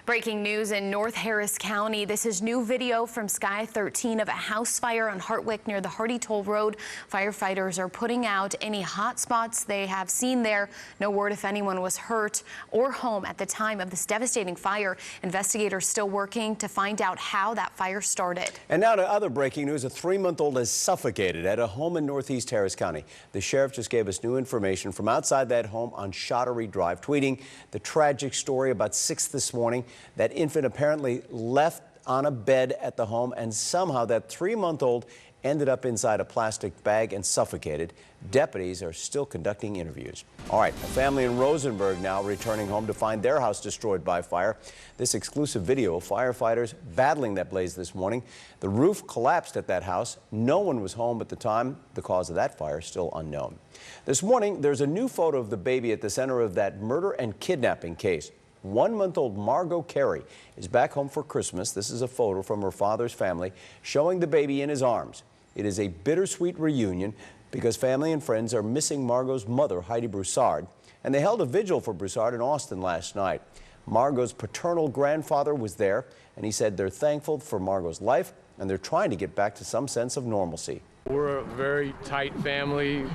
Breaking news in North Harris County. This is new video from Sky 13 of a house fire on Hartwick near the Hardy Toll Road. Firefighters are putting out any hot spots they have seen there. No word if anyone was hurt or home at the time of this devastating fire. Investigators still working to find out how that fire started. And now to other breaking news. A 3-month-old is suffocated at a home in Northeast Harris County. The sheriff just gave us new information from outside that home on Shottery Drive, tweeting the tragic story about 6 this morning. That infant apparently left on a bed at the home, and somehow that 3-month-old ended up inside a plastic bag and suffocated. Deputies are still conducting interviews. All right, a family in Rosenberg now returning home to find their house destroyed by fire. This exclusive video of firefighters battling that blaze this morning. The roof collapsed at that house. No one was home at the time. The cause of that fire is still unknown. This morning, there's a new photo of the baby at the center of that murder and kidnapping case. 1-month-old Margot Carey is back home for Christmas. This is a photo from her father's family showing the baby in his arms. It is a bittersweet reunion because family and friends are missing Margot's mother, Heidi Broussard, and they held a vigil for Broussard in Austin last night. Margot's paternal grandfather was there, and he said they're thankful for Margot's life and they're trying to get back to some sense of normalcy. We're a very tight family,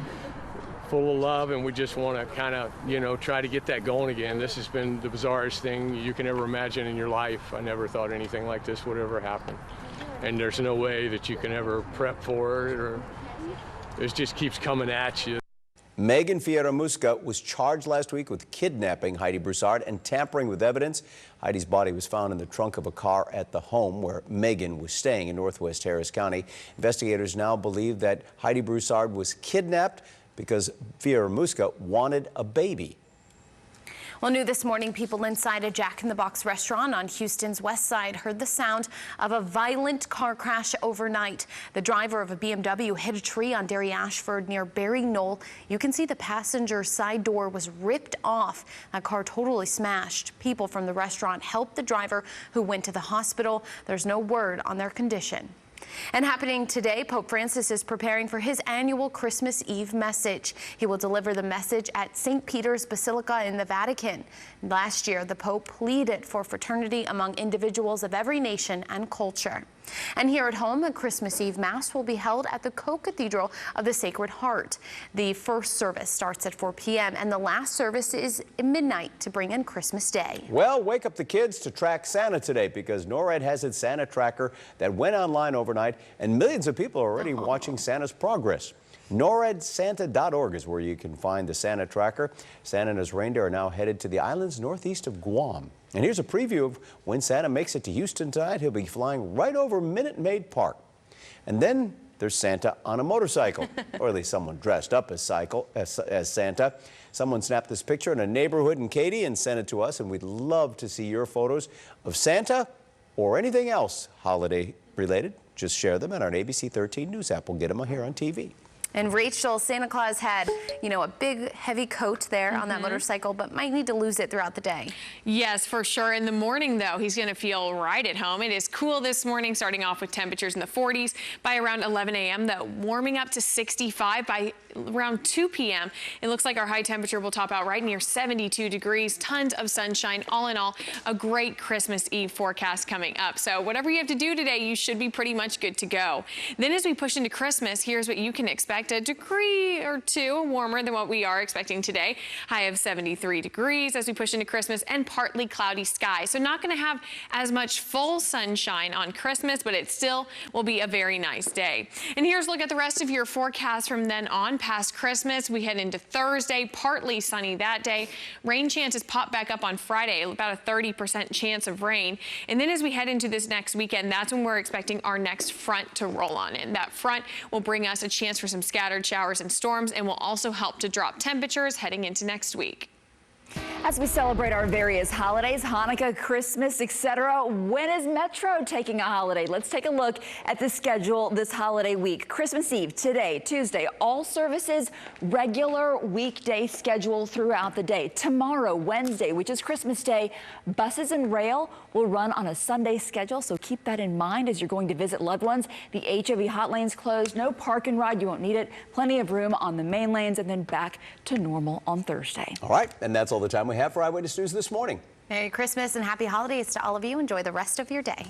full of love, and we just want to kind of, try to get that going again. This has been the bizarrest thing you can ever imagine in your life. I never thought anything like this would ever happen. And there's no way that you can ever prep for it, or it just keeps coming at you. Megan Fierramusca was charged last week with kidnapping Heidi Broussard and tampering with evidence. Heidi's body was found in the trunk of a car at the home where Megan was staying in Northwest Harris County. Investigators now believe that Heidi Broussard was kidnapped because Fierramusca wanted a baby. Well, new this morning, people inside a Jack in the Box restaurant on Houston's west side heard the sound of a violent car crash overnight. The driver of a BMW hit a tree on Derry Ashford near Berry Knoll. You can see the passenger side door was ripped off. That car totally smashed. People from the restaurant helped the driver, who went to the hospital. There's no word on their condition. And happening today, Pope Francis is preparing for his annual Christmas Eve message. He will deliver the message at St. Peter's Basilica in the Vatican. Last year, the Pope pleaded for fraternity among individuals of every nation and culture. And here at home, a Christmas Eve Mass will be held at the Co-Cathedral of the Sacred Heart. The first service starts at 4 p.m. and the last service is at midnight to bring in Christmas Day. Well, wake up the kids to track Santa today, because NORAD has its Santa tracker that went online overnight, and millions of people are already watching Santa's progress. NORADSanta.org is where you can find the Santa tracker. Santa and his reindeer are now headed to the islands northeast of Guam. And here's a preview of when Santa makes it to Houston tonight. He'll be flying right over Minute Maid Park. And then there's Santa on a motorcycle, or at least someone dressed up as Santa. Someone snapped this picture in a neighborhood in Katy and sent it to us, and we'd love to see your photos of Santa or anything else holiday related. Just share them in our ABC 13 News app. We'll get them here on TV. And Rachel, Santa Claus had, a big heavy coat there on that motorcycle, but might need to lose it throughout the day. Yes, for sure. In the morning, though, he's going to feel right at home. It is cool this morning, starting off with temperatures in the 40s by around 11 a.m., though, warming up to 65 by around 2 p.m. It looks like our high temperature will top out right near 72 degrees. Tons of sunshine. All in all, a great Christmas Eve forecast coming up. So whatever you have to do today, you should be pretty much good to go. Then as we push into Christmas, here's what you can expect. A degree or two warmer than what we are expecting today. High of 73 degrees as we push into Christmas, and partly cloudy skies. So not going to have as much full sunshine on Christmas, but it still will be a very nice day. And here's a look at the rest of your forecast from then on past Christmas. We head into Thursday, partly sunny that day. Rain chances pop back up on Friday, about a 30% chance of rain. And then as we head into this next weekend, that's when we're expecting our next front to roll on in. That front will bring us a chance for some scattered showers and storms, and will also help to drop temperatures heading into next week. As we celebrate our various holidays, Hanukkah, Christmas, etc., when is Metro taking a holiday? Let's take a look at the schedule this holiday week. Christmas Eve, today, Tuesday, all services, regular weekday schedule throughout the day. Tomorrow, Wednesday, which is Christmas Day, buses and rail will run on a Sunday schedule, so keep that in mind as you're going to visit loved ones. The HOV hot lane's closed, no park and ride, you won't need it. Plenty of room on the main lanes, and then back to normal on Thursday. All right, and that's all the time we have for Eyewitness News this morning. Merry Christmas and happy holidays to all of you. Enjoy the rest of your day.